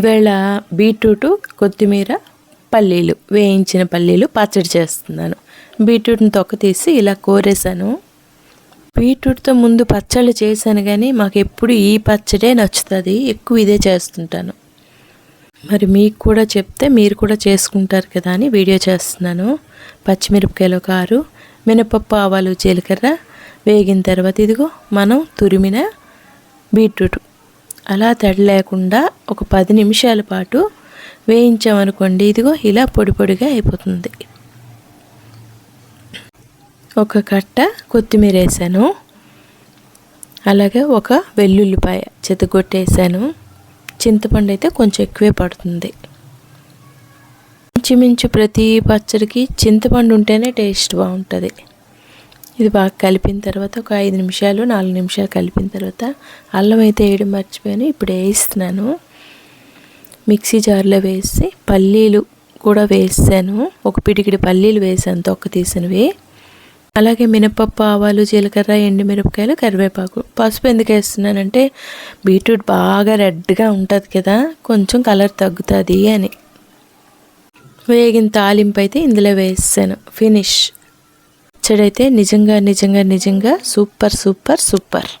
ఈవేళ బీట్రూట్, కొత్తిమీర, పల్లీలు, వేయించిన పల్లీలు పచ్చడి చేస్తున్నాను. బీట్రూట్ని తొక్క తీసి ఇలా కోరేసాను. బీట్రూట్తో ముందు పచ్చళ్ళు చేశాను కానీ మాకు ఎప్పుడు ఈ పచ్చడే నచ్చుతుంది, ఎక్కువ ఇదే చేస్తుంటాను. మరి మీకు కూడా చెప్తే మీరు కూడా చేసుకుంటారు కదా అని వీడియో చేస్తున్నాను. పచ్చిమిరపకాయలు ఒక 6, మినపప్పు, ఆవాలు, జీలకర్ర వేగిన తర్వాత ఇదిగో మనం తురిమిన బీట్రూట్ అలా తడి లేకుండా ఒక 10 నిమిషాల పాటు వేయించామనుకోండి, ఇదిగో ఇలా పొడి పొడిగా అయిపోతుంది. ఒక కట్ట కొత్తిమీర వేసాను, అలాగే ఒక వెల్లుల్లిపాయ చెతగొట్టేసాను. చింతపండు అయితే కొంచెం ఎక్కువే పడుతుంది. ఇంచుమించు ప్రతి పచ్చడికి చింతపండు ఉంటేనే టేస్ట్ బాగుంటుంది. ఇది బాగా కలిపిన తర్వాత ఒక 5 నిమిషాలు 4 నిమిషాలు కలిపిన తర్వాత అల్లం అయితే వేయడం మర్చిపోయాను, ఇప్పుడు వేయిస్తున్నాను. మిక్సీ జార్లో వేసి పల్లీలు కూడా వేసాను, ఒక పిడికిడి పల్లీలు వేసాను తొక్క తీసినవి. అలాగే మినపప్పు, ఆవాలు, జీలకర్ర, ఎండుమిరపకాయలు, కరివేపాకు. పసుపు ఎందుకు వేస్తున్నానంటే బీట్రూట్ బాగా రెడ్గా ఉంటుంది కదా, కొంచెం కలర్ తగ్గుతుంది అని. వేగిన తాలింపు అయితే ఇందులో వేసాను. ఫినిష్. పచ్చడి అయితే నిజంగా సూపర్.